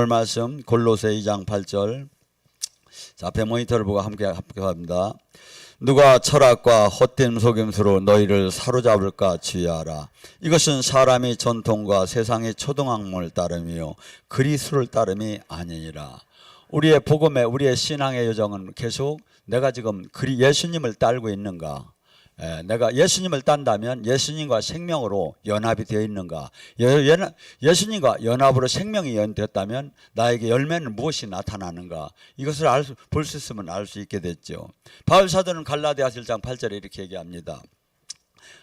오늘 말씀 골로새 2장 8절. 자, 앞에 모니터를 보고 함께 합니다. 누가 철학과 헛된 속임수로 너희를 사로잡을까 주의하라. 이것은 사람의 전통과 세상의 초등학문을 따름이요 그리스도를 따름이 아니니라. 우리의 복음에 우리의 신앙의 여정은 계속 내가 지금 예수님을 따르고 있는가, 내가 예수님을 딴다면 예수님과 생명으로 연합이 되어 있는가, 예수님과 연합으로 생명이 연되었다면 나에게 열매는 무엇이 나타나는가, 이것을 볼 수 있으면 알 수 있게 됐죠. 바울 사도는 갈라디아서 1장 8절에 이렇게 얘기합니다.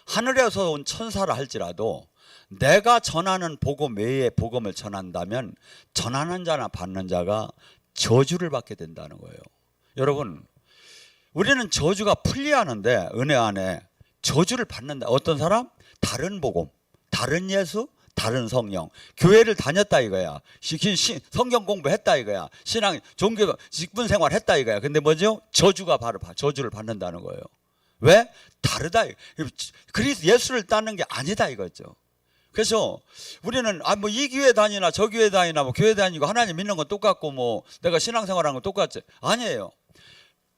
하늘에서 온 천사라 할지라도 내가 전하는 복음 외에 복음을 전한다면 전하는 자나 받는 자가 저주를 받게 된다는 거예요. 여러분, 우리는 저주가 풀리하는데 은혜 안에 저주를 받는다. 어떤 사람? 다른 복음, 다른 예수, 다른 성령. 교회를 다녔다 이거야. 성경 공부했다 이거야. 신앙, 종교, 직분 생활 했다 이거야. 근데 뭐죠? 저주가 바로 저주를 받는다는 거예요. 왜? 다르다. 그리스 예수를 따는 게 아니다 이거죠. 그래서 우리는 뭐 이 교회 다니나 저 교회 다니나 뭐 교회 다니고 하나님 믿는 건 똑같고 뭐 내가 신앙생활하는 건 똑같지. 아니에요.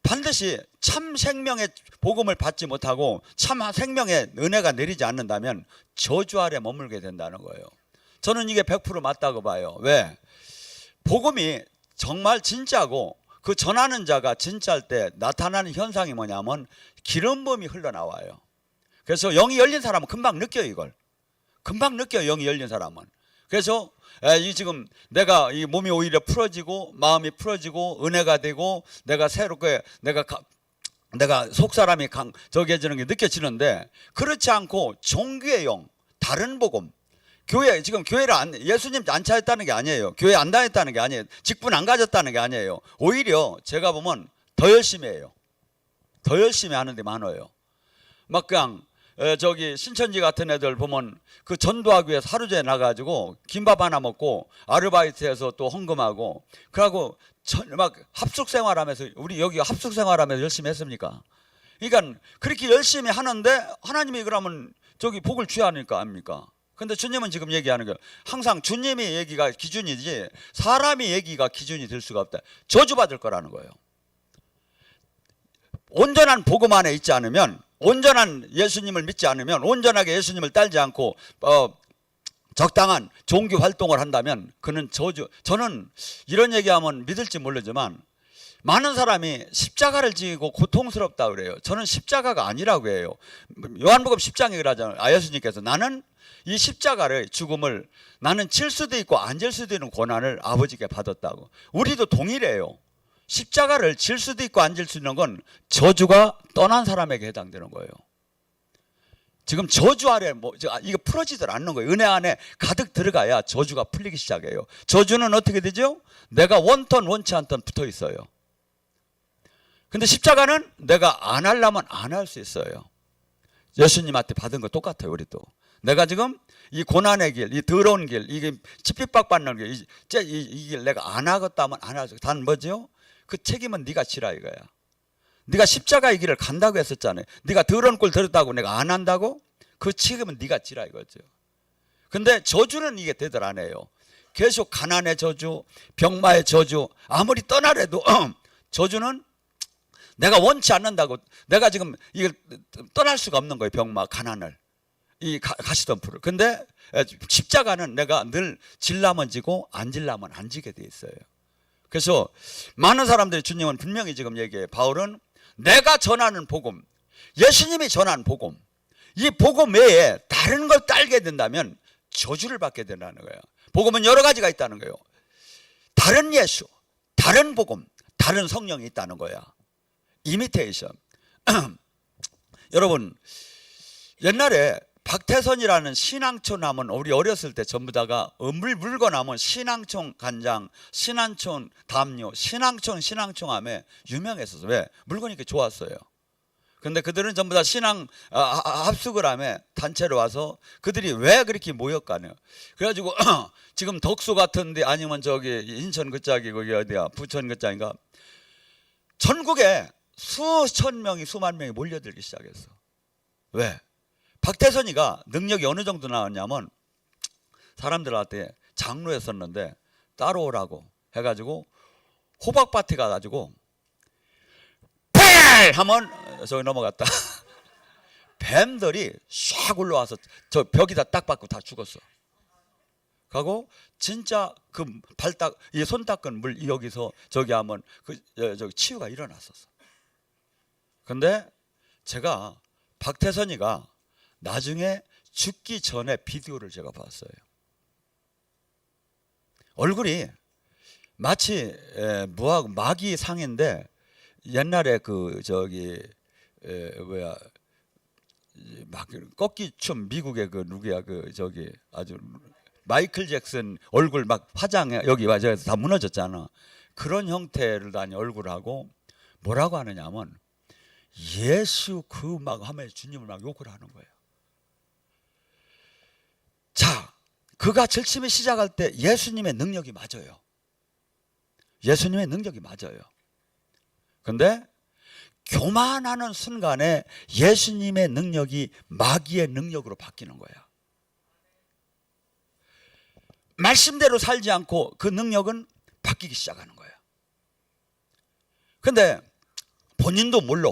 반드시 참 생명의 복음을 받지 못하고 참 생명의 은혜가 내리지 않는다면 저주 아래 머물게 된다는 거예요. 저는 이게 100% 맞다고 봐요. 왜? 복음이 정말 진짜고 그 전하는 자가 진짜일 때 나타나는 현상이 뭐냐면 기름 부음이 흘러나와요. 그래서 영이 열린 사람은 금방 느껴요. 이걸 금방 느껴요. 영이 열린 사람은. 그래서 지금 내가 이 몸이 오히려 풀어지고 마음이 풀어지고 은혜가 되고 내가 새롭게 내가 속사람이 저기해지는 게 느껴지는데, 그렇지 않고 종교의 영, 다른 복음, 교회 지금 교회를 예수님 안 찾았다는 게 아니에요. 교회 안 다녔다는 게 아니에요. 직분 안 가졌다는 게 아니에요. 오히려 제가 보면 더 열심히 해요. 더 열심히 하는 데 많아요. 막 그냥 저기 신천지 같은 애들 보면 그 전도하기 위해서 하루 종일 나가지고 김밥 하나 먹고 아르바이트해서 또 헌금하고 그러고 막 합숙생활하면서, 우리 여기 합숙생활하면서 열심히 했습니까? 그러니까 그렇게 열심히 하는데 하나님이 그러면 저기 복을 취하니까 아닙니까? 근데 주님은 지금 얘기하는 거예요. 항상 주님의 얘기가 기준이지 사람의 얘기가 기준이 될 수가 없다. 저주받을 거라는 거예요. 온전한 복음 안에 있지 않으면, 온전한 예수님을 믿지 않으면, 온전하게 예수님을 따르지 않고 적당한 종교 활동을 한다면 그는 저는 이런 얘기하면 믿을지 모르지만 많은 사람이 십자가를 지고 고통스럽다 그래요. 저는 십자가가 아니라고 해요. 요한복음 10장에 그러잖아요. 예수님께서 나는 이 십자가를 죽음을 나는 질 수도 있고 안 질 수도 있는 고난을 아버지께 받았다고. 우리도 동일해요. 십자가를 질 수도 있고 안 질 수 있는 건 저주가 떠난 사람에게 해당되는 거예요. 지금 저주 아래 이게 풀어지질 않는 거예요. 은혜 안에 가득 들어가야 저주가 풀리기 시작해요. 저주는 어떻게 되죠? 내가 원턴 원치 않던 붙어 있어요. 근데 십자가는 내가 안 하려면 안 할 수 있어요. 예수님한테 받은 거 똑같아요. 우리도 내가 지금 이 고난의 길, 이 더러운 길, 이게 핍박받는 길, 이 길 내가 안 하겠다 하면 안 하죠. 단 뭐죠? 그 책임은 네가 지라 이거야. 네가 십자가의 길을 간다고 했었잖아요. 네가 더러운 꼴 들었다고 내가 안 한다고? 그 책임은 네가 지라 이거죠. 근데 저주는 이게 되들 안 해요. 계속 가난의 저주, 병마의 저주, 아무리 떠나래도 저주는 내가 원치 않는다고, 내가 지금 이걸 떠날 수가 없는 거예요. 병마, 가난을, 이 가시덤불을. 근데 십자가는 내가 늘 질라면 지고 안 질라면 안 지게 돼 있어요. 그래서 많은 사람들이 주님은 분명히 지금 얘기해요. 바울은 내가 전하는 복음, 예수님이 전하는 복음, 이 복음 외에 다른 걸 따르게 된다면 저주를 받게 된다는 거예요. 복음은 여러 가지가 있다는 거예요. 다른 예수, 다른 복음, 다른 성령이 있다는 거야. 이미테이션. 여러분, 옛날에 박태선이라는 신앙촌 하면 우리 어렸을 때 전부 다가 물건 하면 신앙촌 간장, 신앙촌 담요, 신앙촌 하면 유명했었어. 왜? 물건이 이렇게 좋았어요. 근데 그들은 전부 다 신앙 합숙을 하며 단체로 와서 그들이 왜 그렇게 모였까요? 그래가지고 지금 덕수 같은데 아니면 저기 인천 그짝이 거기 어디야 부천 그짝인가, 전국에 수천 명이 수만 명이 몰려들기 시작했어. 왜? 박태선이가 능력이 어느 정도 나왔냐면 사람들한테 장로였었는데 따라오라고 해가지고 호박밭에 가가지고 펠 하면 저기 넘어갔다. 뱀들이 샥 올라와서 저 벽에다 딱 받고 다 죽었어. 가고 진짜 그 손 닦은 물 여기서 저기 하면 저기 치유가 일어났었어. 근데 제가 박태선이가 나중에 죽기 전에 비디오를 제가 봤어요. 얼굴이 마치 마귀 상인데 옛날에 그 저기 뭐야 막 꺾기춤 미국의 그 누구야 그 저기 아주 마이클 잭슨 얼굴 막 화장 여기 맞아서 다 무너졌잖아. 그런 형태를 다니 얼굴하고 뭐라고 하느냐면 예수 그 막 하면 주님을 막 욕을 하는 거예요. 자, 그가 절침이 시작할 때 예수님의 능력이 맞아요. 예수님의 능력이 맞아요. 근데 교만하는 순간에 예수님의 능력이 마귀의 능력으로 바뀌는 거야. 말씀대로 살지 않고 그 능력은 바뀌기 시작하는 거예요. 근데 본인도 몰라.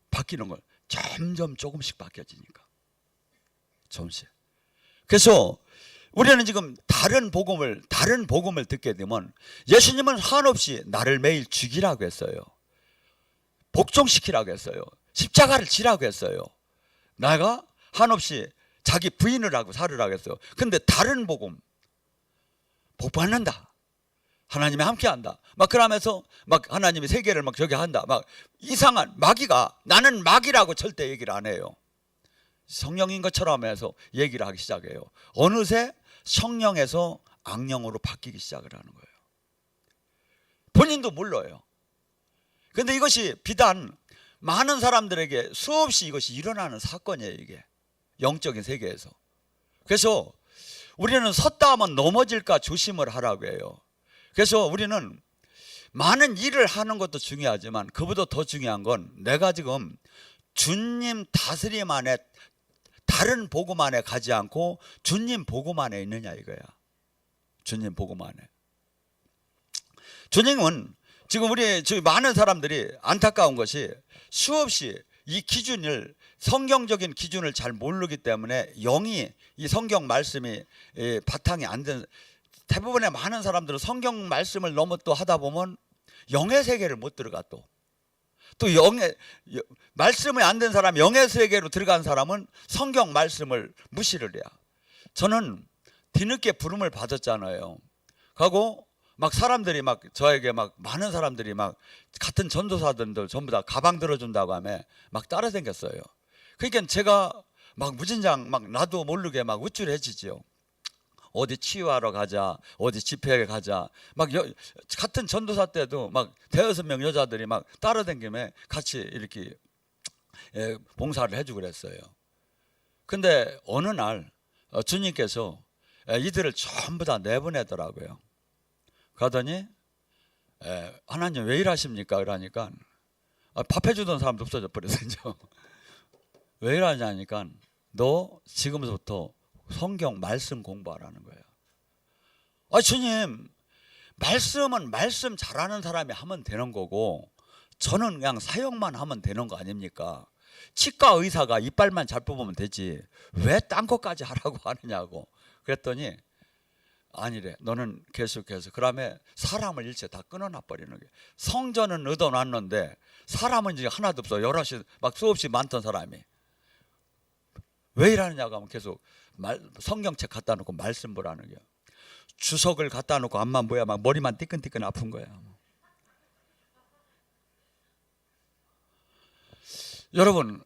바뀌는 걸 점점 조금씩 바뀌어지니까. 조금씩. 그래서 우리는 지금 다른 복음을 듣게 되면 예수님은 한없이 나를 매일 죽이라고 했어요. 복종시키라고 했어요. 십자가를 지라고 했어요. 내가 한없이 자기 부인을 하고 살으라고 했어요. 근데 다른 복음, 복 받는다. 하나님이 함께한다. 막 그러면서 막 하나님이 세계를 막 저기 한다. 막 이상한 마귀가 나는 마귀라고 절대 얘기를 안 해요. 성령인 것처럼 해서 얘기를 하기 시작해요. 어느새 성령에서 악령으로 바뀌기 시작을 하는 거예요. 본인도 몰라요. 근데 이것이 비단 많은 사람들에게 수없이 이것이 일어나는 사건이에요. 이게 영적인 세계에서. 그래서 우리는 섰다 하면 넘어질까 조심을 하라고 해요. 그래서 우리는 많은 일을 하는 것도 중요하지만 그보다 더 중요한 건 내가 지금 주님 다스림 안에 다른 복음 안에 가지 않고 주님 복음 안에 있느냐 이거야. 주님 복음 안에. 주님은 지금 우리 많은 사람들이 안타까운 것이 수없이 이 기준을 성경적인 기준을 잘 모르기 때문에 영이 이 성경 말씀이 바탕이 안 된 대부분의 많은 사람들은 성경 말씀을 너무 또 하다 보면 영의 세계를 못 들어가 또 영의 말씀이 안 된 사람 영의 세계로 들어간 사람은 성경 말씀을 무시를 해요. 저는 뒤늦게 부름을 받았잖아요. 하고 막 사람들이 막 저에게 막 많은 사람들이 막 같은 전도사들도 전부 다 가방 들어준다고 하며 막 따라다녔어요. 그러니까 제가 막 무진장 막 나도 모르게 막 우쭐해지지요. 어디 치유하러 가자, 어디 집회에 가자. 막 같은 전도사 때도 막 대여섯 명 여자들이 막 따라다니며 같이 이렇게 봉사를 해주고 그랬어요. 근데 어느 날 주님께서 이들을 전부 다 내보내더라고요. 그러더니 하나님 왜 일하십니까? 그러니까 밥 해주던 사람도 없어져 버렸어요. 왜 일하냐니까 너 지금부터 성경 말씀 공부하라는 거예요. 주님 말씀은 말씀 잘하는 사람이 하면 되는 거고 저는 그냥 사역만 하면 되는 거 아닙니까? 치과 의사가 이빨만 잘 뽑으면 되지 왜 딴 것까지 하라고 하느냐고. 그랬더니 아니래. 너는 계속해서 그러면 사람을 일체 다 끊어놔 버리는 거예요. 성전은 얻어놨는데 사람은 이제 하나도 없어. 여럿이 막 수없이 많던 사람이 왜 이러느냐고 하면 계속 성경책 갖다 놓고 말씀 보라는 거예요. 주석을 갖다 놓고 앞만 보야 막 머리만 뜨끈뜨끈 아픈 거야. 여러분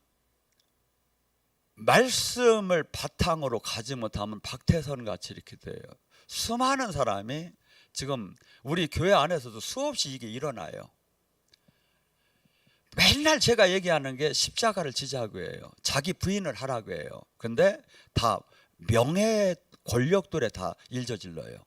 말씀을 바탕으로 가지 못하면 박태선 같이 이렇게 돼요. 수많은 사람이 지금 우리 교회 안에서도 수없이 이게 일어나요. 맨날 제가 얘기하는 게 십자가를 지자고 해요. 자기 부인을 하라고 해요. 근데 다 명예 권력들에 다 일저질러요.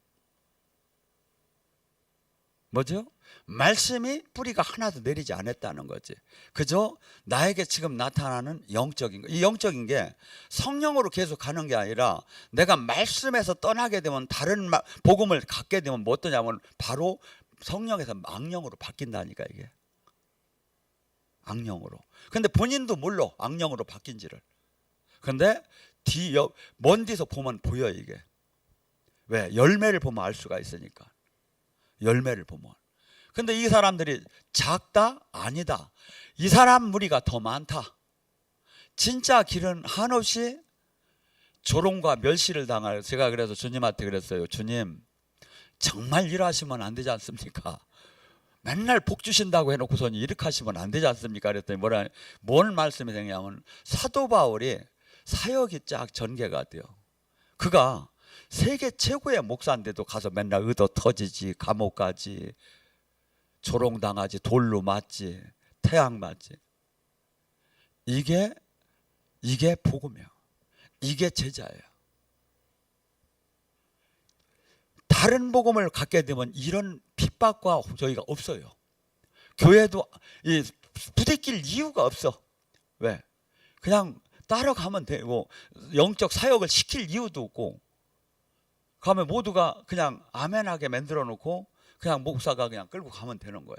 뭐죠? 말씀이 뿌리가 하나도 내리지 않았다는 거지. 그저 나에게 지금 나타나는 영적인 거. 이 영적인 게 성령으로 계속 가는 게 아니라 내가 말씀에서 떠나게 되면 다른 복음을 갖게 되면 뭐 어떠냐면 바로 성령에서 악령으로 바뀐다니까 이게. 악령으로. 근데 본인도 몰라 악령으로 바뀐지를. 근데 먼 뒤에서 보면 보여 이게. 왜? 열매를 보면 알 수가 있으니까. 열매를 보면. 근데 이 사람들이 작다? 아니다. 이 사람 무리가 더 많다. 진짜 길은 한없이 조롱과 멸시를 당할. 제가 그래서 주님한테 그랬어요. 주님, 정말 일하시면 안 되지 않습니까? 맨날 복 주신다고 해놓고서는 이렇게 하시면 안 되지 않습니까? 그랬더니 뭘 말씀이 되냐면 사도 바울이 사역이 쫙 전개가 돼요. 그가 세계 최고의 목사인데도 가서 맨날 의도 터지지, 감옥 가지, 조롱당하지, 돌로 맞지, 태양 맞지. 이게 복음이에요. 이게 제자예요. 다른 복음을 갖게 되면 이런 핍박과 저희가 없어요. 교회도 부대낄 이유가 없어. 왜? 그냥 따라가면 되고 영적 사역을 시킬 이유도 없고 가면 모두가 그냥 아멘하게 만들어 놓고 그냥 목사가 그냥 끌고 가면 되는 거야.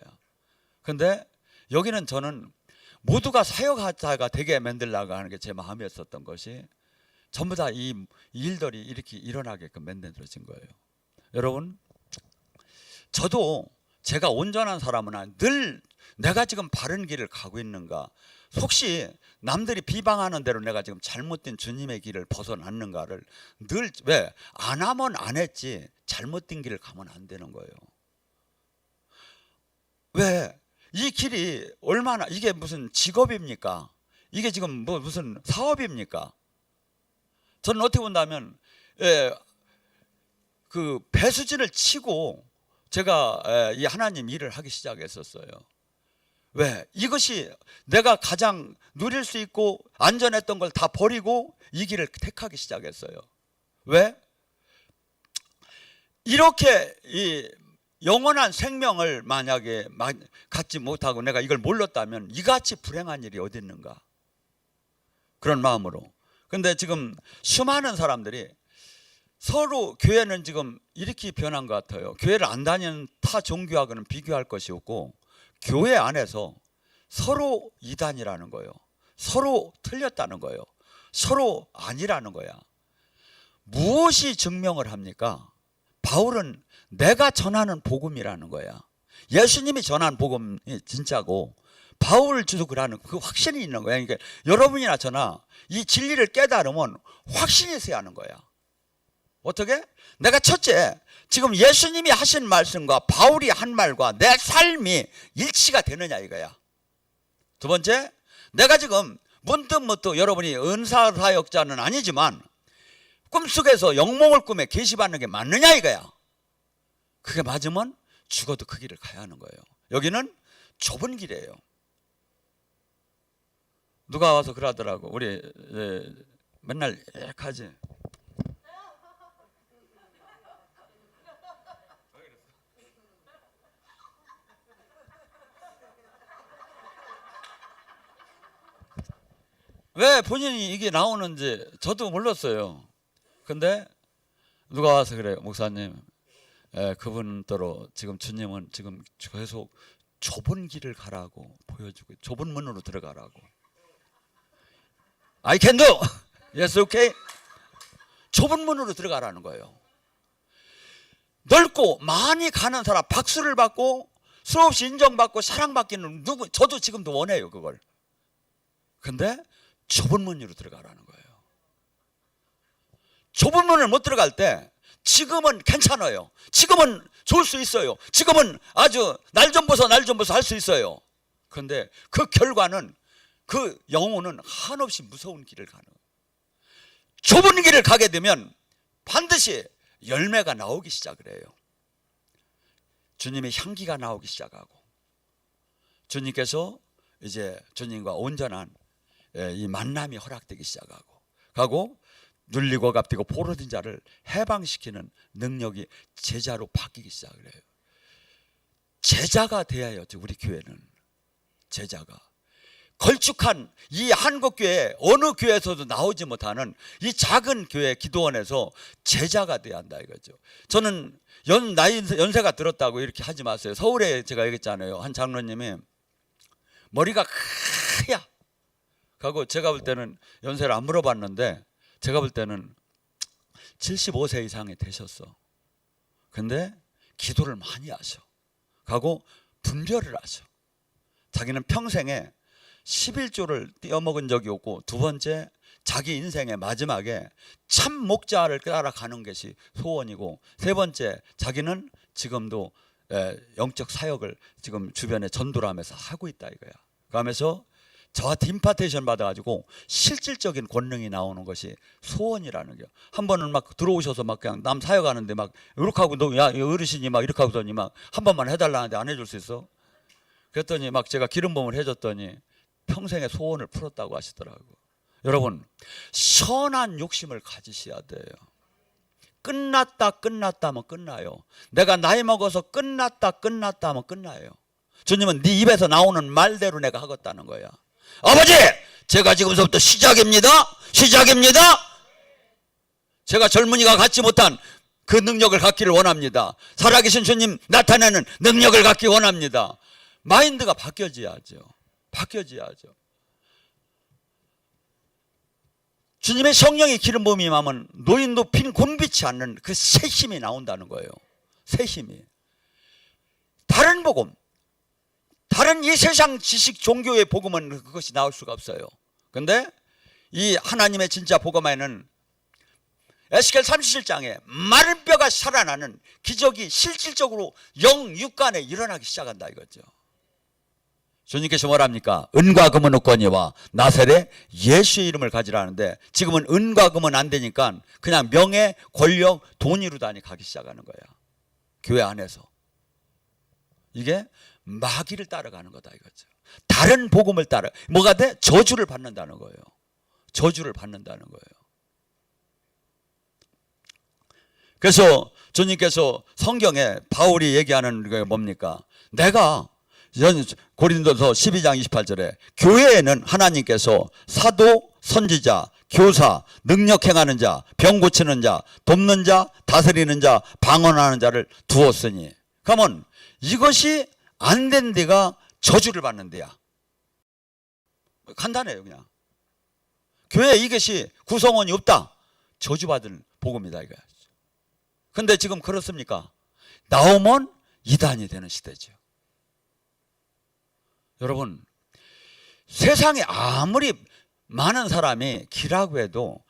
근데 여기는 저는 모두가 사역하다가 되게 만들려고 하는 게 제 마음이었었던 것이 전부 다 이 일들이 이렇게 일어나게끔 만들어진 거예요. 여러분, 저도 제가 온전한 사람은 아니, 늘 내가 지금 바른 길을 가고 있는가, 혹시 남들이 비방하는 대로 내가 지금 잘못된 주님의 길을 벗어났는가를 늘, 왜? 안 하면 안 했지 잘못된 길을 가면 안 되는 거예요. 왜? 이 길이 얼마나, 이게 무슨 직업입니까? 이게 지금 무슨 사업입니까? 저는 어떻게 본다면 그 배수진을 치고 제가 이 하나님 일을 하기 시작했었어요. 왜? 이것이 내가 가장 누릴 수 있고 안전했던 걸 다 버리고 이 길을 택하기 시작했어요. 왜? 이렇게 이 영원한 생명을 만약에 갖지 못하고 내가 이걸 몰랐다면 이같이 불행한 일이 어디 있는가? 그런 마음으로. 근데 지금 수많은 사람들이 서로, 교회는 지금 이렇게 변한 것 같아요. 교회를 안 다니는 타 종교하고는 비교할 것이 없고 교회 안에서 서로 이단이라는 거예요. 서로 틀렸다는 거예요. 서로 아니라는 거야. 무엇이 증명을 합니까? 바울은 내가 전하는 복음이라는 거야. 예수님이 전한 복음이 진짜고 바울 주석이라는 그 확신이 있는 거야. 그러니까 여러분이나 저나 이 진리를 깨달으면 확신이 있어야 하는 거야. 어떻게? 내가 첫째, 지금 예수님이 하신 말씀과 바울이 한 말과 내 삶이 일치가 되느냐 이거야. 두 번째, 내가 지금 문득문득 여러분이 은사사역자는 아니지만 꿈속에서 영몽을 꿈에 계시받는 게 맞느냐 이거야. 그게 맞으면 죽어도 그 길을 가야 하는 거예요. 여기는 좁은 길이에요. 누가 와서 그러더라고. 우리 맨날 이렇게 하지. 왜 본인이 이게 나오는지 저도 몰랐어요. 근데 누가 와서 그래요. 목사님, 그분더러 지금 주님은 지금 계속 좁은 길을 가라고 보여주고 좁은 문으로 들어가라고. I can do. Yes, okay. 좁은 문으로 들어가라는 거예요. 넓고 많이 가는 사람, 박수를 받고 수없이 인정받고 사랑받기는 저도 지금도 원해요 그걸. 근데 좁은 문으로 들어가라는 거예요. 좁은 문을 못 들어갈 때 지금은 괜찮아요. 지금은 좋을 수 있어요. 지금은 아주 날 좀 벗어 할 수 있어요. 그런데 그 결과는, 그 영혼은 한없이 무서운 길을 가는 거예요. 좁은 길을 가게 되면 반드시 열매가 나오기 시작을 해요. 주님의 향기가 나오기 시작하고 주님께서 이제 주님과 온전한 이 만남이 허락되기 시작하고 눌리고 갚디고 포로된 자를 해방시키는 능력이 제자로 바뀌기 시작을 해요. 제자가 돼야죠. 우리 교회는 제자가 걸쭉한 이 한국교회 어느 교회에서도 나오지 못하는 이 작은 교회 기도원에서 제자가 돼야 한다 이거죠. 저는 연세가 들었다고 이렇게 하지 마세요. 서울에 제가 얘기했잖아요. 한 장로님이 머리가 크야 하고, 제가 볼 때는 연세를 안 물어봤는데 제가 볼 때는 75세 이상이 되셨어. 근데 기도를 많이 하셔 하고 분별을 하셔. 자기는 평생에 11조를 떼어먹은 적이 없고, 두 번째 자기 인생의 마지막에 참 목자를 따라가는 것이 소원이고, 세 번째 자기는 지금도 영적 사역을 지금 주변에 전도를 하면서 하고 있다 이거야. 그러면서 저한테 임파테이션 받아가지고 실질적인 권능이 나오는 것이 소원이라는 거예요. 한 번은 막 들어오셔서 막 그냥 남 사역하는데 막 이렇게 하고, 너 야 어르신이 막 이렇게 하더니 막 한 번만 해달라는데 안 해줄 수 있어? 그랬더니 막 제가 기름부음을 해줬더니 평생의 소원을 풀었다고 하시더라고요. 여러분, 선한 욕심을 가지셔야 돼요. 끝났다 하면 끝나요. 내가 나이 먹어서 끝났다 하면 끝나요. 주님은 네 입에서 나오는 말대로 내가 하겠다는 거야. 아버지, 제가 지금부터 시작입니다. 제가 젊은이가 갖지 못한 그 능력을 갖기를 원합니다. 살아계신 주님 나타내는 능력을 갖기 원합니다. 마인드가 바뀌어져야죠. 주님의 성령이 기름 부음이 임하면 노인도 핀 곤빛이 않는 그 새 힘이 나온다는 거예요. 새 힘이. 다른 복음, 다른 이 세상 지식 종교의 복음은 그것이 나올 수가 없어요. 근데 이 하나님의 진짜 복음에는 에스겔 37장에 마른 뼈가 살아나는 기적이 실질적으로 영육간에 일어나기 시작한다 이거죠. 주님께서 뭐랍니까? 은과 금은 없거니와 나사렛 예수의 이름을 가지라는데, 지금은 은과 금은 안 되니까 그냥 명예, 권력, 돈이로다니 가기 시작하는 거야. 교회 안에서. 이게 마귀를 따라가는 거다 이거죠. 다른 복음을 따라 뭐가 돼? 저주를 받는다는 거예요. 그래서 주님께서 성경에 바울이 얘기하는 게 뭡니까? 내가 고린도서 12장 28절에 교회에는 하나님께서 사도, 선지자, 교사, 능력 행하는 자, 병 고치는 자, 돕는 자, 다스리는 자, 방언하는 자를 두었으니, 그러면 이것이 안 된 데가 저주를 받는 데야. 간단해요. 그냥 교회에 이것이 구성원이 없다, 저주받을 복음이다 이거야. 근데 지금 그렇습니까? 나오면 이단이 되는 시대죠. 여러분, 세상에 아무리 많은 사람이 기라고 해도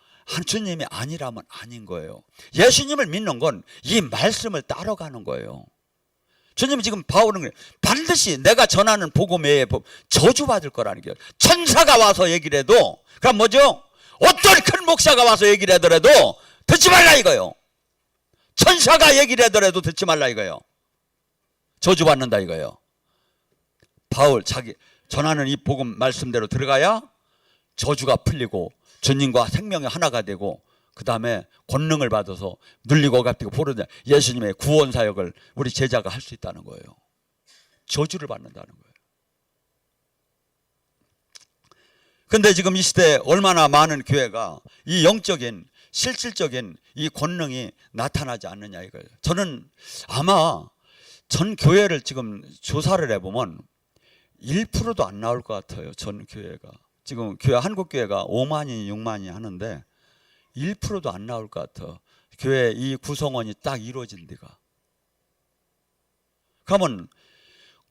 주님이 아니라면 아닌 거예요. 예수님을 믿는 건 이 말씀을 따라가는 거예요. 주님이 지금 바울은 반드시 내가 전하는 복음 외에 저주받을 거라는 거예요. 천사가 와서 얘기를 해도, 그럼 뭐죠? 어떤 큰 목사가 와서 얘기를 하더라도 듣지 말라 이거예요. 천사가 얘기를 하더라도 듣지 말라 이거예요. 저주받는다 이거예요. 바울 자기 전하는 이 복음 말씀대로 들어가야 저주가 풀리고 주님과 생명이 하나가 되고, 그 다음에 권능을 받아서 눌리고 억압되고 포로된 예수님의 구원 사역을 우리 제자가 할 수 있다는 거예요. 저주를 받는다는 거예요. 근데 지금 이 시대에 얼마나 많은 교회가 이 영적인 실질적인 이 권능이 나타나지 않느냐 이거예요. 저는 아마 전 교회를 지금 조사를 해보면 1%도 안 나올 것 같아요. 전 교회가. 지금 교회, 한국 교회가 5만이 6만이 하는데 1%도 안 나올 것 같아. 교회 이 구성원이 딱 이루어진 데가. 그러면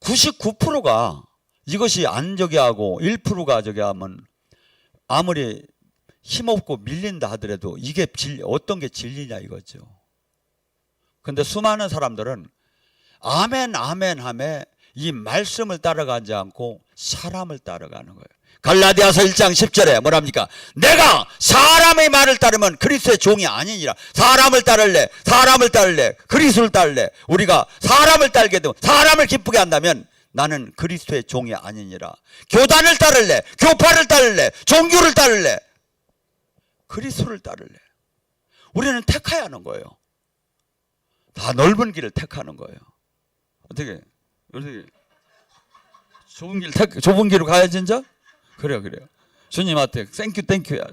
99%가 이것이 안 저기 하고 1%가 저기 하면 아무리 힘없고 밀린다 하더라도 이게 어떤 게 진리냐 이거죠. 근데 수많은 사람들은 아멘 하며 이 말씀을 따라가지 않고 사람을 따라가는 거예요. 갈라디아서 1장 10절에 뭐랍니까? 내가 사람의 말을 따르면 그리스도의 종이 아니니라. 사람을 따를래 그리스도를 따를래. 우리가 사람을 따르게 되면, 사람을 기쁘게 한다면 나는 그리스도의 종이 아니니라. 교단을 따를래, 교파를 따를래, 종교를 따를래, 그리스도를 따를래. 우리는 택해야 하는 거예요. 다 넓은 길을 택하는 거예요. 어떻게? 요새 좁은 길로 가야 진짜? 그래요. 주님한테 땡큐야.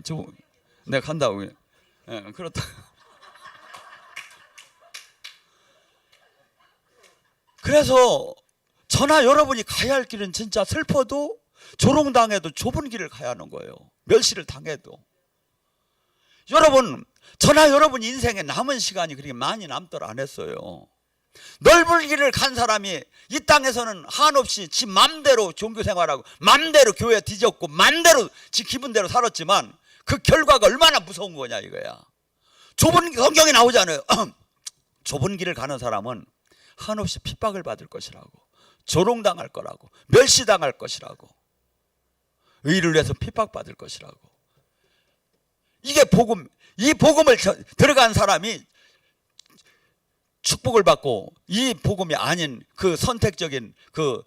내가 간다고. 예, 그렇다. 그래서 저나 여러분이 가야 할 길은 진짜 슬퍼도 조롱당해도 좁은 길을 가야 하는 거예요. 멸시를 당해도. 여러분, 저나 여러분 인생에 남은 시간이 그렇게 많이 남도록 안 했어요. 넓은 길을 간 사람이 이 땅에서는 한없이 지 맘대로 종교 생활하고 맘대로 교회 뒤졌고 맘대로 지 기분대로 살았지만 그 결과가 얼마나 무서운 거냐 이거야. 좁은 성경에 나오잖아요. 좁은 길을 가는 사람은 한없이 핍박을 받을 것이라고, 조롱당할 거라고, 멸시당할 것이라고, 의를 위해서 핍박받을 것이라고. 이게 복음, 이 복음을 들어간 사람이 축복을 받고 이 복음이 아닌 그 선택적인 그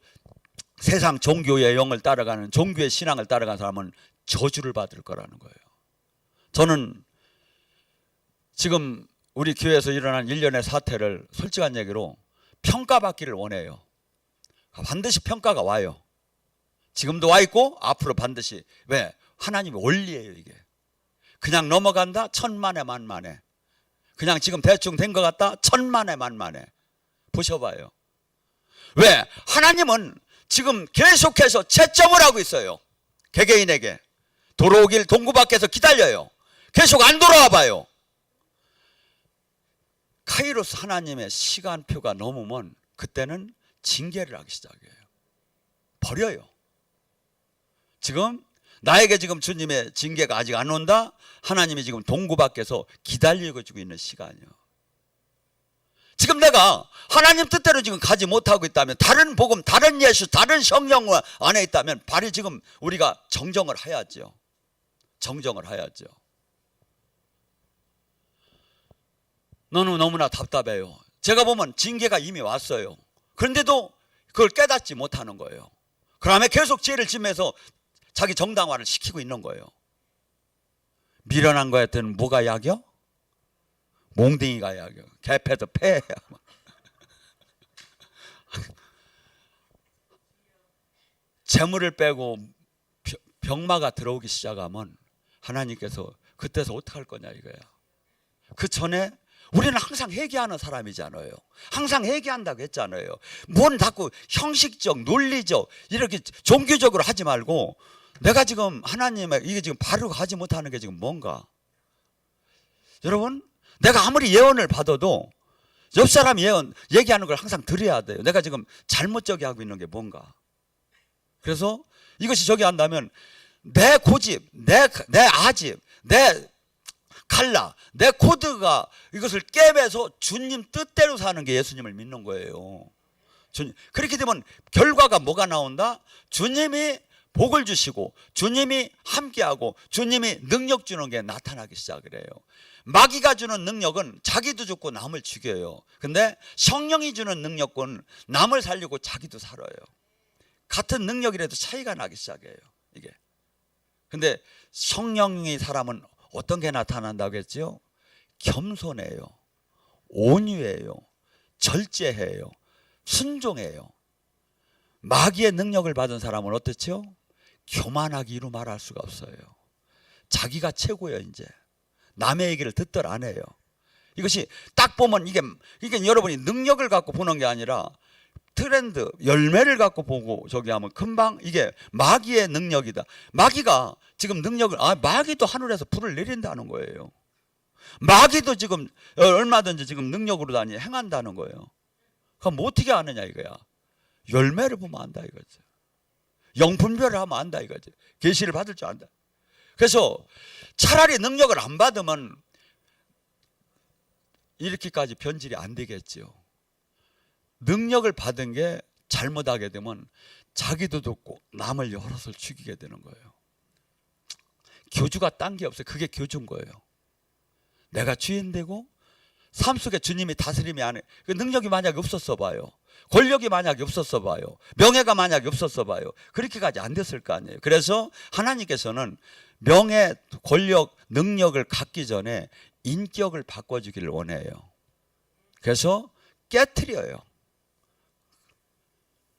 세상 종교의 영을 따라가는 종교의 신앙을 따라가는 사람은 저주를 받을 거라는 거예요. 저는 지금 우리 교회에서 일어난 일련의 사태를 솔직한 얘기로 평가받기를 원해요. 반드시 평가가 와요. 지금도 와 있고 앞으로 반드시. 왜? 하나님의 원리예요. 이게 그냥 넘어간다? 천만에 만만에. 그냥 지금 대충 된 것 같다? 천만에 만만에. 보셔봐요. 왜? 하나님은 지금 계속해서 채점을 하고 있어요. 개개인에게 돌아오길 동구 밖에서 기다려요. 계속 안 돌아와 봐요. 카이로스 하나님의 시간표가 넘으면 그때는 징계를 하기 시작해요. 버려요. 지금 나에게 지금 주님의 징계가 아직 안 온다? 하나님이 지금 동구 밖에서 기다리고 주고 있는 시간이요. 지금 내가 하나님 뜻대로 지금 가지 못하고 있다면, 다른 복음, 다른 예수, 다른 성령 안에 있다면 바로 지금 우리가 정정을 해야죠. 정정을 해야죠. 너무나 답답해요. 제가 보면 징계가 이미 왔어요. 그런데도 그걸 깨닫지 못하는 거예요. 그다음에 계속 죄를 지면서 자기 정당화를 시키고 있는 거예요. 미련한 거였던 뭐가 약이요? 몽둥이가 약이요. 개패도 폐야. 재물을 빼고 병마가 들어오기 시작하면 하나님께서 그때서 어떻게 할 거냐 이거야. 그 전에 우리는 항상 회개하는 사람이잖아요. 항상 회개한다고 했잖아요. 뭔 자꾸 형식적, 논리적 이렇게 종교적으로 하지 말고 내가 지금 하나님의 이게 지금 바로 가지 못하는 게 지금 뭔가. 여러분, 내가 아무리 예언을 받아도 옆 사람 예언 얘기하는 걸 항상 들어야 돼요. 내가 지금 잘못적이 하고 있는 게 뭔가. 그래서 이것이 저기 한다면 내 고집, 내 아집, 내 칼라, 내 코드가 이것을 깨매서 주님 뜻대로 사는 게 예수님을 믿는 거예요. 그렇게 되면 결과가 뭐가 나온다? 주님이 복을 주시고 주님이 함께하고 주님이 능력 주는 게 나타나기 시작을 해요. 마귀가 주는 능력은 자기도 죽고 남을 죽여요. 근데 성령이 주는 능력은 남을 살리고 자기도 살아요. 같은 능력이라도 차이가 나기 시작해요. 이게. 근데 성령의 사람은 어떤 게 나타난다고 했죠? 겸손해요. 온유해요. 절제해요. 순종해요. 마귀의 능력을 받은 사람은 어떻죠? 교만하기 이루 말할 수가 없어요. 자기가 최고예요. 이제 남의 얘기를 듣들 안 해요. 이것이 딱 보면 이게 여러분이 능력을 갖고 보는 게 아니라 트렌드, 열매를 갖고 보고 저기 하면 금방 이게 마귀의 능력이다. 마귀가 지금 능력을, 마귀도 하늘에서 불을 내린다는 거예요. 마귀도 지금 얼마든지 지금 능력으로 다니 행한다는 거예요. 그럼 뭐 어떻게 아느냐 이거야. 열매를 보면 안다 이거죠. 영분별을 하면 안다 이거죠. 계시를 받을 줄 안다. 그래서 차라리 능력을 안 받으면 이렇게까지 변질이 안 되겠죠. 능력을 받은 게 잘못하게 되면 자기도 돕고 남을 여럿을 죽이게 되는 거예요. 교주가 딴 게 없어요. 그게 교주인 거예요. 내가 주인 되고 삶 속에 주님이 다스림이 안 해. 그 능력이 만약에 없었어 봐요. 권력이 만약에 없었어 봐요. 명예가 만약에 없었어 봐요. 그렇게까지 안 됐을 거 아니에요. 그래서 하나님께서는 명예, 권력, 능력을 갖기 전에 인격을 바꿔주기를 원해요. 그래서 깨트려요.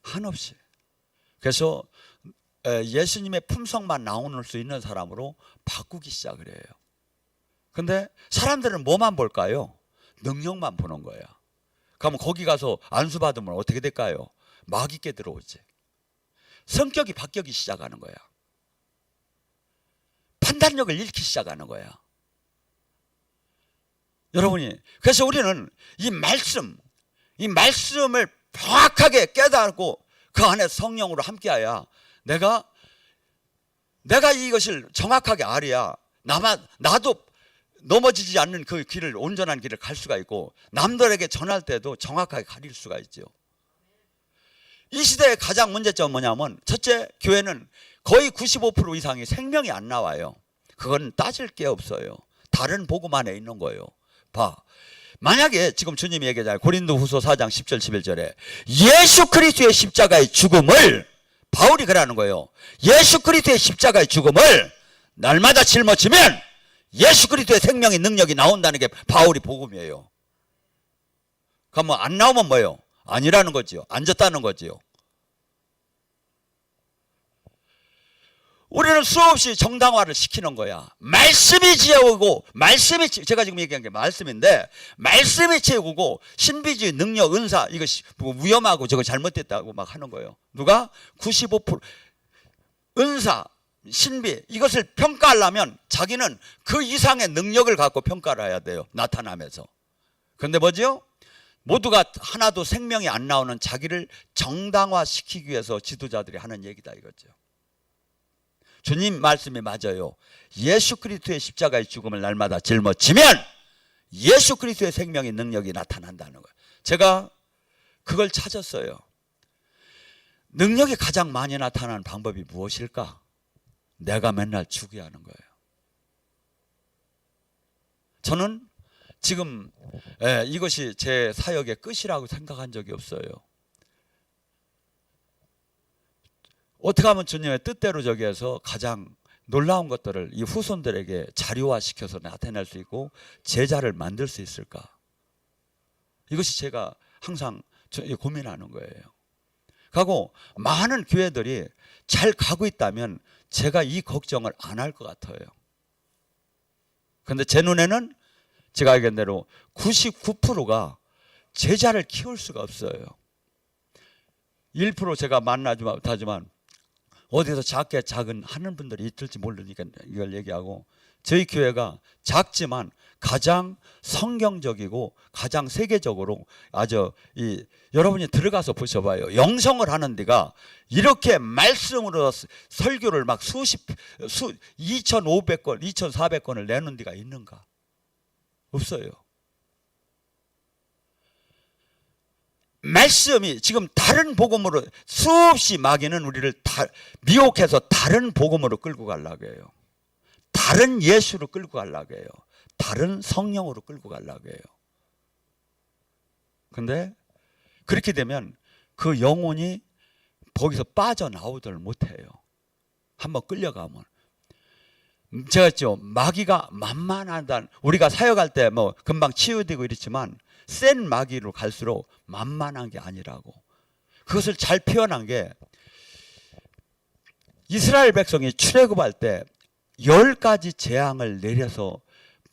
한없이. 그래서 예수님의 품성만 나오는 수 있는 사람으로 바꾸기 시작을 해요. 근데 사람들은 뭐만 볼까요? 능력만 보는 거야. 그러면 거기 가서 안수 받으면 어떻게 될까요? 막 있게 들어오지. 성격이 바뀌기 시작하는 거야. 판단력을 잃기 시작하는 거야. 여러분이, 그래서 우리는 이 말씀을 정확하게 깨닫고 그 안에 성령으로 함께해야 내가 이것을 정확하게 알아야 나도 넘어지지 않는 그 길을, 온전한 길을 갈 수가 있고 남들에게 전할 때도 정확하게 가릴 수가 있죠. 이 시대의 가장 문제점은 뭐냐면, 첫째, 교회는 거의 95% 이상이 생명이 안 나와요. 그건 따질 게 없어요. 다른 복음 안에 있는 거예요. 만약에 지금 주님이 얘기하잖아요. 고린도후서 4장 10절 11절에 예수 그리스도의 십자가의 죽음을, 바울이 그러는 거예요. 예수 그리스도의 십자가의 죽음을 날마다 짊어지면 예수 그리스도의 생명의 능력이 나온다는 게 바울이 복음이에요. 그러면 안 나오면 뭐예요? 아니라는 거지요. 앉았다는 거지요. 우리는 수없이 정당화를 시키는 거야. 말씀이 지혜고, 제가 지금 얘기한 게 말씀인데, 말씀이 지혜고 신비주의 능력, 은사, 이거 위험하고 저거 잘못됐다고 막 하는 거예요. 누가? 95% 은사, 신비, 이것을 평가하려면 자기는 그 이상의 능력을 갖고 평가를 해야 돼요. 나타나면서. 그런데 뭐죠? 모두가 하나도 생명이 안 나오는 자기를 정당화시키기 위해서 지도자들이 하는 얘기다 이거죠. 주님 말씀이 맞아요. 예수 그리스도의 십자가의 죽음을 날마다 짊어지면 예수 그리스도의 생명의 능력이 나타난다는 거예요. 제가 그걸 찾았어요. 능력이 가장 많이 나타나는 방법이 무엇일까? 내가 맨날 주기하는 거예요. 저는 지금 이것이 제 사역의 끝이라고 생각한 적이 없어요. 어떻게 하면 주님의 뜻대로 저기에서 가장 놀라운 것들을 이 후손들에게 자료화시켜서 나타낼 수 있고 제자를 만들 수 있을까? 이것이 제가 항상 고민하는 거예요. 그리고 많은 교회들이 잘 가고 있다면 제가 이 걱정을 안 할 것 같아요. 그런데 제 눈에는 제가 알기한 대로 99%가 제자를 키울 수가 없어요. 1% 제가 만나지 못하지만 어디서 작은 하는 분들이 있을지 모르니까 이걸 얘기하고, 저희 교회가 작지만 가장 성경적이고 가장 세계적으로 여러분이 들어가서 보셔봐요. 영성을 하는 데가 이렇게 말씀으로 설교를 막 2,500건, 2,400건을 내는 데가 있는가? 없어요. 말씀이 지금 다른 복음으로 수없이 마귀는 우리를 미혹해서 다른 복음으로 끌고 가려고 해요. 다른 예수로 끌고 가려고 해요. 다른 성령으로 끌고 가려고 해요. 그런데 그렇게 되면 그 영혼이 거기서 빠져나오들 못해요. 한번 끌려가면. 제가 했죠. 마귀가 만만하다. 우리가 사역할 때 뭐 금방 치유되고 이렇지만 센 마귀로 갈수록 만만한 게 아니라고. 그것을 잘 표현한 게, 이스라엘 백성이 출애굽할 때 10가지 재앙을 내려서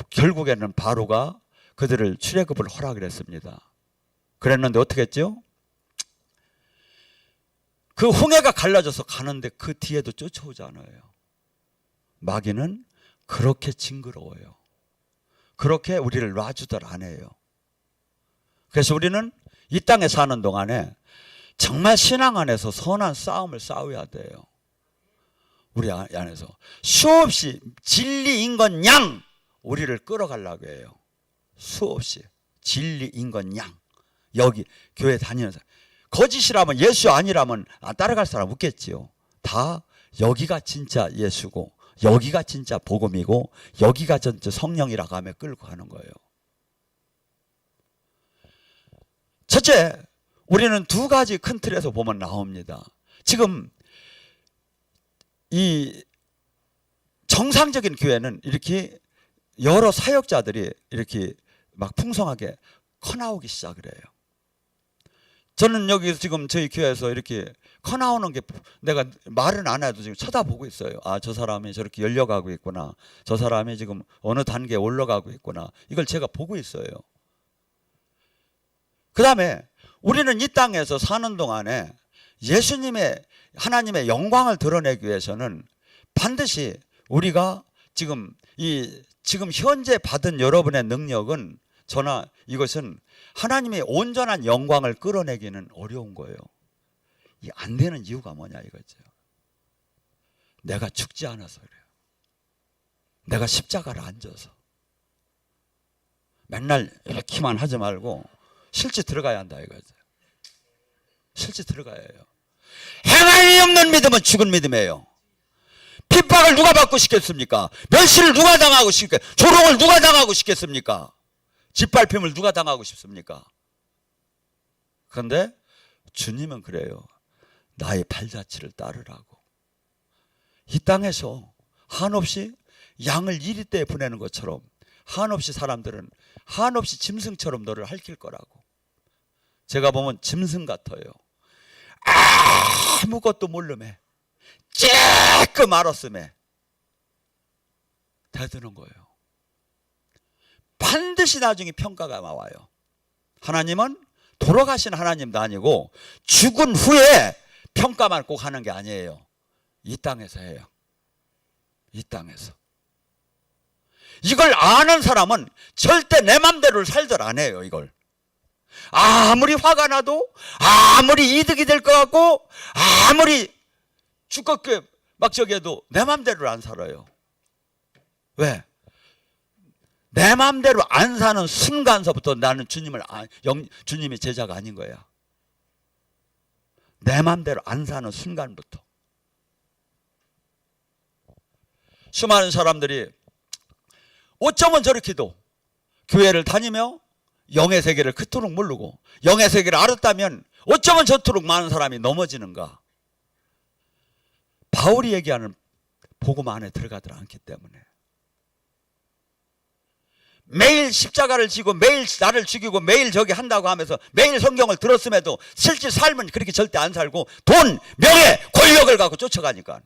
결국에는 바로가 그들을 출애굽을 허락을 했습니다. 그랬는데 어떻게 했죠? 그 홍해가 갈라져서 가는데 그 뒤에도 쫓아오잖아요. 마귀는 그렇게 징그러워요. 그렇게 우리를 놔주들 안 해요. 그래서 우리는 이 땅에 사는 동안에 정말 신앙 안에서 선한 싸움을 싸워야 돼요. 우리 안에서 수없이 진리 인건 양 우리를 끌어가려고 해요. 수없이 진리 인건 양. 여기 교회 다니는 사람, 거짓이라면, 예수 아니라면 따라갈 사람 없겠지요. 다 여기가 진짜 예수고 여기가 진짜 복음이고 여기가 진짜 성령이라고 하며 끌고 가는 거예요. 첫째, 우리는 두 가지 큰 틀에서 보면 나옵니다. 지금 이 정상적인 교회는 이렇게 여러 사역자들이 이렇게 막 풍성하게 커나오기 시작을 해요. 저는 여기 지금 저희 교회에서 이렇게 커 나오는 게 내가 말은 안 해도 지금 쳐다보고 있어요. 아, 저 사람이 저렇게 열려가고 있구나. 저 사람이 지금 어느 단계에 올라가고 있구나. 이걸 제가 보고 있어요. 그 다음에 우리는 이 땅에서 사는 동안에 예수님의 하나님의 영광을 드러내기 위해서는 반드시 우리가 지금 현재 받은 여러분의 능력은 이것은 하나님의 온전한 영광을 끌어내기는 어려운 거예요. 이 안 되는 이유가 뭐냐 이거죠. 내가 죽지 않아서 그래요. 내가 십자가를 안 져서. 맨날 이렇게만 하지 말고 실제 들어가야 한다 이거죠. 실제 들어가야 해요. 행함이 없는 믿음은 죽은 믿음이에요. 핍박을 누가 받고 싶겠습니까? 멸시를 누가 당하고 싶겠습니까? 조롱을 누가 당하고 싶겠습니까? 짓밟힘을 누가 당하고 싶습니까? 그런데 주님은 그래요. 나의 발자취를 따르라고. 이 땅에서 한없이 양을 이리떼에 보내는 것처럼 한없이 사람들은 한없이 짐승처럼 너를 핥힐 거라고. 제가 보면 짐승 같아요. 아무것도 모르매 쬐끔 알았음에 대드는 거예요. 반드시 나중에 평가가 나와요. 하나님은 돌아가신 하나님도 아니고 죽은 후에 평가만 꼭 하는 게 아니에요. 이 땅에서 해요. 이 땅에서. 이걸 아는 사람은 절대 내 맘대로 살들 안 해요. 이걸 아무리 화가 나도, 아무리 이득이 될 것 같고, 아무리 죽겠게 막 저기 해도 내 맘대로 안 살아요. 왜? 내 맘대로 안 사는 순간서부터 나는 주님의 제자가 아닌 거야. 내 맘대로 안 사는 순간부터. 수많은 사람들이 어쩌면 저렇게도 교회를 다니며 영의 세계를 그토록 모르고 영의 세계를 알았다면 어쩌면 저토록 많은 사람이 넘어지는가? 바울이 얘기하는 복음 안에 들어가들 않기 때문에. 매일 십자가를 지고 매일 나를 죽이고 매일 저기 한다고 하면서 매일 성경을 들었음에도 실제 삶은 그렇게 절대 안 살고 돈, 명예, 권력을 갖고 쫓아가니까.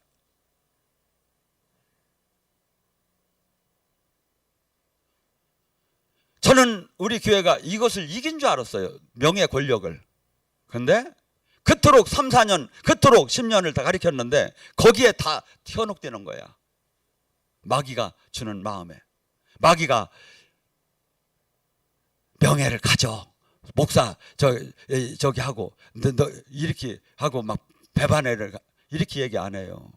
저는 우리 교회가 이것을 이긴 줄 알았어요. 명예, 권력을. 그런데 그토록 3, 4년, 그토록 10년을 다 가르쳤는데 거기에 다 현혹되는 거야. 마귀가 주는 마음에. 마귀가 명예를 가져. 목사 저기 하고 너 이렇게 하고 막 배반해를 이렇게 얘기 안 해요.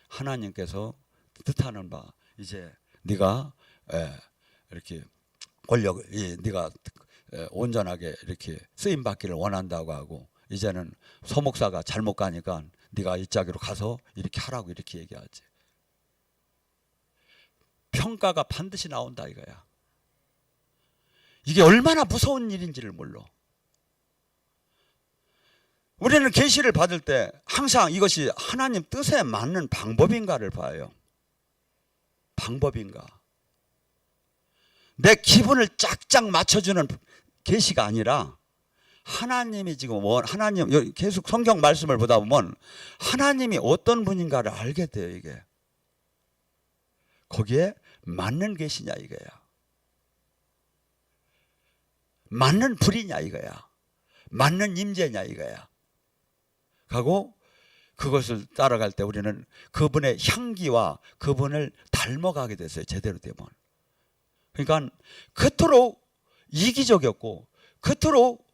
하나님께서 뜻하는 바 이제 네가 이렇게 권력 네가 온전하게 이렇게 쓰임 받기를 원한다고 하고 이제는 소목사가 잘못 가니까 네가 이 짝으로 가서 이렇게 하라고 이렇게 얘기하지. 평가가 반드시 나온다 이거야. 이게 얼마나 무서운 일인지를 몰라. 우리는 계시를 받을 때 항상 이것이 하나님 뜻에 맞는 방법인가를 봐요. 방법인가. 내 기분을 짝짝 맞춰주는 계시가 아니라 하나님이 지금 하나님 계속 성경 말씀을 보다 보면 하나님이 어떤 분인가를 알게 돼요. 이게 거기에 맞는 계시냐 이거야. 맞는 불이냐 이거야. 맞는 임재냐 이거야. 하고 그것을 따라갈 때 우리는 그분의 향기와 그분을 닮아가게 됐어요. 제대로 되면. 그러니까 그토록 이기적이었고 그토록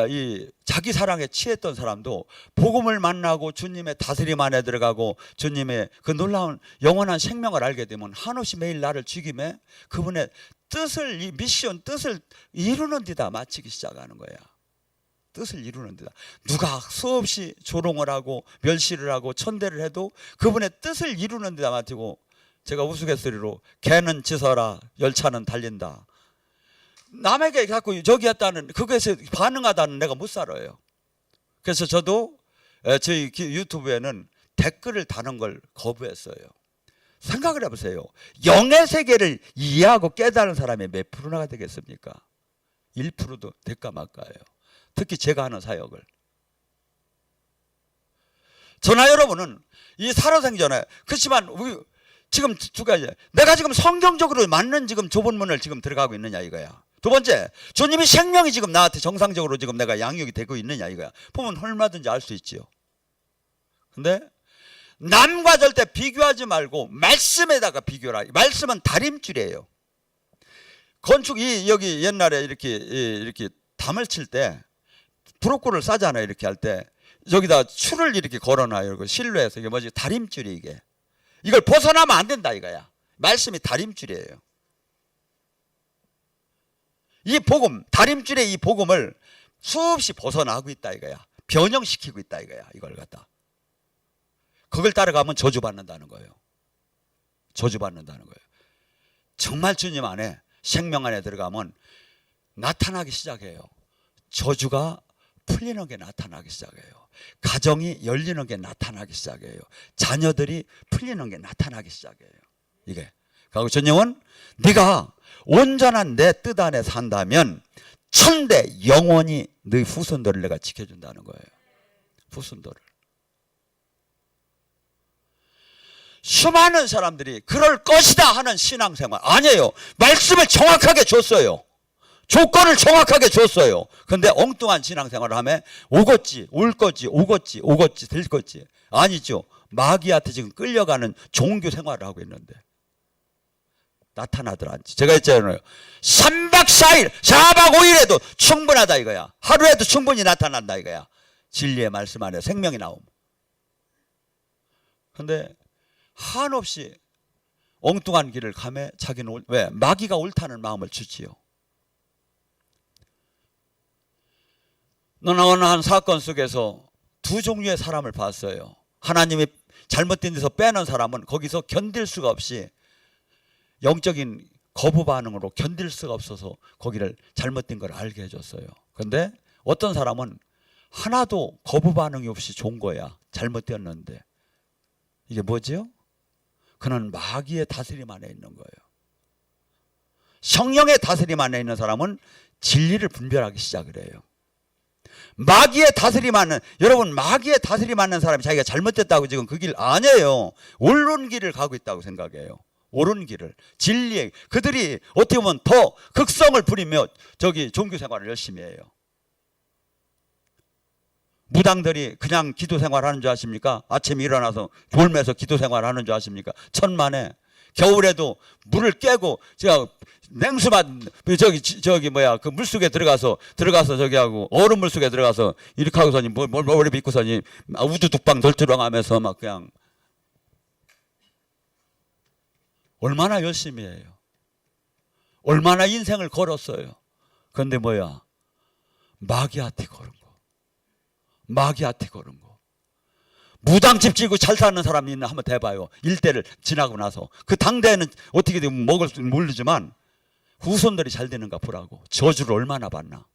이 자기 사랑에 취했던 사람도 복음을 만나고 주님의 다스림 안에 들어가고 주님의 그 놀라운 영원한 생명을 알게 되면 한없이 매일 나를 죽임에 그분의 뜻을 이 미션 뜻을 이루는 데다 마치기 시작하는 거야. 뜻을 이루는 데다. 누가 수없이 조롱을 하고 멸시를 하고 천대를 해도 그분의 뜻을 이루는 데다 마치고 제가 우스갯소리로 개는 짖어라 열차는 달린다. 남에게 자꾸 저기 했다는 그것에 반응하다는 내가 못 살아요. 그래서 저도 저희 유튜브에는 댓글을 다는 걸 거부했어요. 생각을 해보세요. 영의 세계를 이해하고 깨달은 사람이 몇 프로나 되겠습니까? 1%도 될까 말까예요. 특히 제가 하는 사역을. 저나 여러분은 이 살아생전에, 그렇지만 지금 두 가지, 내가 지금 성경적으로 맞는 지금 좁은 지금 들어가고 있느냐 이거야. 두 번째, 주님이 생명이 지금 나한테 정상적으로 지금 내가 양육이 되고 있느냐 이거야. 보면 얼마든지 알 수 있지요. 근데 남과 절대 비교하지 말고 말씀에다가 비교라. 말씀은 다림줄이에요. 건축이 여기 옛날에 이렇게 담을 칠 때 브로콜을 싸잖아요. 이렇게 할 때 여기다 줄을 이렇게 걸어놔요. 실루에서 이게 뭐지? 다림줄이 이게. 이걸 벗어나면 안 된다 이거야. 말씀이 다림줄이에요. 이 복음, 다림줄의 이 복음을 수없이 벗어나고 있다 이거야. 변형시키고 있다 이거야. 이걸 갖다. 그걸 따라가면 저주받는다는 거예요. 저주받는다는 거예요. 정말 주님 안에, 생명 안에 들어가면 나타나기 시작해요. 저주가 풀리는 게 나타나기 시작해요. 가정이 열리는 게 나타나기 시작해요. 자녀들이 풀리는 게 나타나기 시작해요. 이게. 그리고 주님은 네가 온전한 내 뜻 안에 산다면 천대 영원히 네 후손들을 내가 지켜준다는 거예요. 후손들을. 수많은 사람들이 그럴 것이다 하는 신앙생활 아니에요. 말씀을 정확하게 줬어요. 조건을 정확하게 줬어요. 근데 엉뚱한 신앙생활을 하면 오겠지, 올 거지, 오겠지, 될 거지. 아니죠. 마귀한테 지금 끌려가는 종교 생활을 하고 있는데 나타나더란지. 제가 했잖아요. 3박 4일, 4박 5일에도 충분하다 이거야. 하루에도 충분히 나타난다 이거야. 진리의 말씀 안에 생명이 나옴. 근데 한없이 엉뚱한 길을 가매 자기는 왜? 마귀가 옳다는 마음을 주지요. 너는 어느 한 사건 속에서 두 종류의 사람을 봤어요. 하나님이 잘못된 데서 빼는 사람은 거기서 견딜 수가 없이 영적인 거부 반응으로 견딜 수가 없어서 거기를 잘못된 걸 알게 해줬어요. 그런데 어떤 사람은 하나도 거부 반응이 없이 좋은 거야. 잘못되었는데. 이게 뭐지요? 그는 마귀의 다스림 안에 있는 거예요. 성령의 다스림 안에 있는 사람은 진리를 분별하기 시작을 해요. 마귀의 다스림 안는, 여러분 마귀의 다스림 안는 사람이 자기가 잘못됐다고 지금 그 길 아니에요. 옳은 길을 가고 있다고 생각해요. 옳은 길을, 진리의, 그들이 어떻게 보면 더 극성을 부리며 종교 생활을 열심히 해요. 무당들이 그냥 기도 생활하는 줄 아십니까? 아침에 일어나서 졸면서 기도 생활하는 줄 아십니까? 천만에. 겨울에도 물을 깨고 제가 냉수밭 그 물속에 들어가서 저기 하고 얼음 물속에 들어가서 이렇게 하고서니 머리 빗고서니 우두둑방 덜투렁하면서 막 그냥 얼마나 열심히 해요. 얼마나 인생을 걸었어요. 그런데 뭐야? 마귀한테 걸은 거. 마귀한테 걸은 거. 무당집 지고 잘 사는 사람이 있나 한번 대봐요. 일대를 지나고 나서. 그 당대에는 어떻게 되면 먹을 줄 모르지만 후손들이 잘 되는가 보라고. 저주를 얼마나 받나.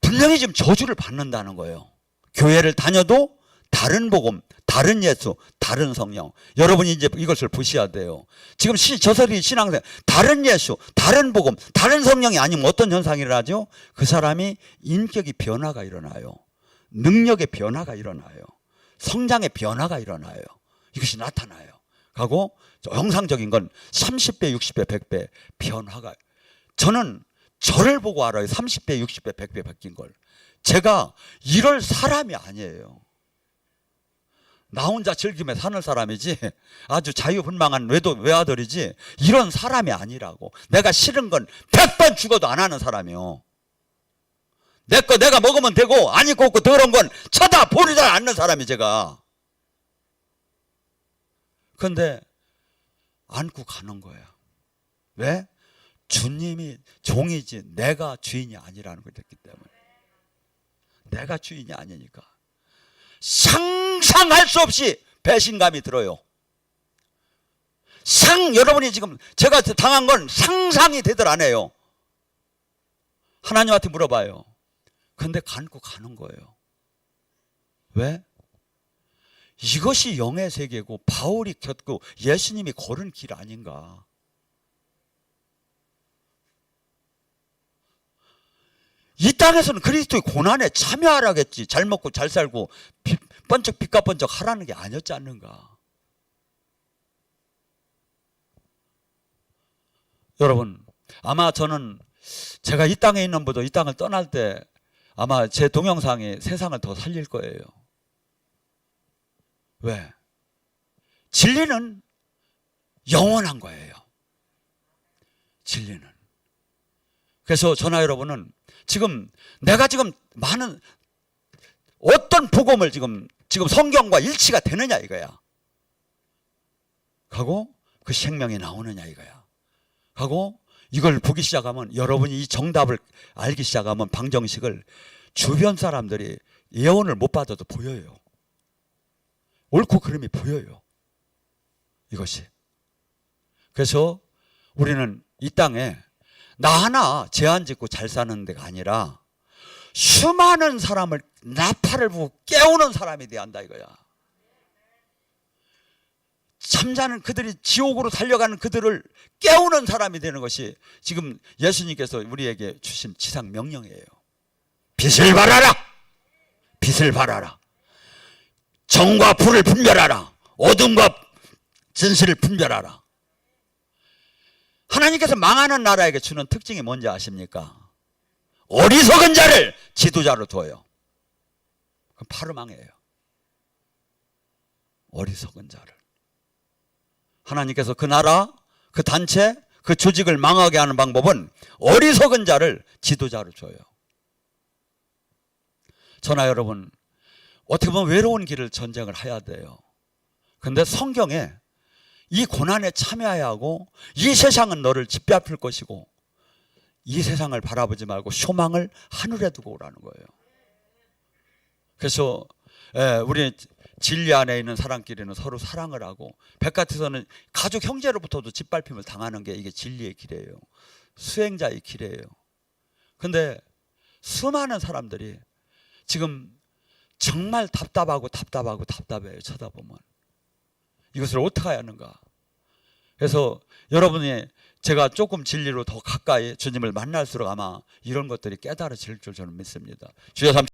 분명히 지금 저주를 받는다는 거예요. 교회를 다녀도 다른 복음, 다른 예수, 다른 성령. 여러분이 이제 이것을 보셔야 돼요. 지금 저설이 신앙생활, 다른 예수, 다른 복음, 다른 성령이 아니면 어떤 현상이 일어나죠? 그 사람이 인격이 변화가 일어나요. 능력의 변화가 일어나요. 성장의 변화가 일어나요. 이것이 나타나요. 하고 형상적인 건 30배, 60배, 100배 변화가. 저는 저를 보고 알아요. 30배, 60배, 100배 바뀐 걸. 제가 이럴 사람이 아니에요. 나 혼자 즐기며 사는 사람이지 아주 자유분방한 외아들이지 이런 사람이 아니라고. 내가 싫은 건 100번 죽어도 안 하는 사람이요. 내 거 내가 먹으면 되고 안 입고 없고 더러운 건 쳐다보지도 않는 사람이 제가. 그런데 안고 가는 거야. 왜? 주님이 종이지 내가 주인이 아니라는 걸 됐기 때문에. 내가 주인이 아니니까. 상상할 수 없이 배신감이 들어요. 여러분이 지금 제가 당한 건 상상이 되들 안 해요. 하나님한테 물어봐요. 근데 안고 가는 거예요. 왜? 이것이 영의 세계고 바울이 겼고 예수님이 걸은 길 아닌가. 이 땅에서는 그리스도의 고난에 참여하라겠지. 잘 먹고 잘 살고 번쩍 빛과 번쩍 하라는 게 아니었지 않는가. 여러분, 아마 저는 제가 이 땅에 있는 분도 이 땅을 떠날 때 아마 제 동영상이 세상을 더 살릴 거예요. 왜? 진리는 영원한 거예요. 진리는. 그래서 저나 여러분은 내가 지금 많은 어떤 복음을 지금 성경과 일치가 되느냐 이거야. 하고 그 생명이 나오느냐 이거야. 하고 이걸 보기 시작하면, 여러분이 이 정답을 알기 시작하면 방정식을 주변 사람들이 예언을 못 받아도 보여요. 옳고 그름이 보여요. 이것이. 그래서 우리는 이 땅에 나 하나 제한 짓고 잘 사는 데가 아니라 수많은 사람을 나팔을 부고 깨우는 사람이 돼야 한다 이거야. 잠자는 그들이 지옥으로 달려가는 그들을 깨우는 사람이 되는 것이 지금 예수님께서 우리에게 주신 지상 명령이에요. 빛을 발하라. 빛을 발하라. 정과 불을 분별하라. 어둠과 진실을 분별하라. 하나님께서 망하는 나라에게 주는 특징이 뭔지 아십니까? 어리석은 자를 지도자로 둬요. 그럼 바로 망해요. 어리석은 자를. 하나님께서 그 나라, 그 단체, 그 조직을 망하게 하는 방법은 어리석은 자를 지도자로 줘요. 저나 여러분, 어떻게 보면 외로운 길을 전쟁을 해야 돼요. 그런데 성경에 이 고난에 참여해야 하고, 이 세상은 너를 짓밟힐 것이고, 이 세상을 바라보지 말고 소망을 하늘에 두고 오라는 거예요. 그래서 우리 진리 안에 있는 사람끼리는 서로 사랑을 하고, 바깥에서는 가족 형제로부터도 짓밟힘을 당하는 게 이게 진리의 길이에요. 수행자의 길이에요. 근데 수많은 사람들이 지금 정말 답답해요. 쳐다보면. 이것을 어떻게 해야 하는가. 그래서 여러분이 제가 조금 진리로 더 가까이 주님을 만날수록 아마 이런 것들이 깨달아질 줄 저는 믿습니다. 주여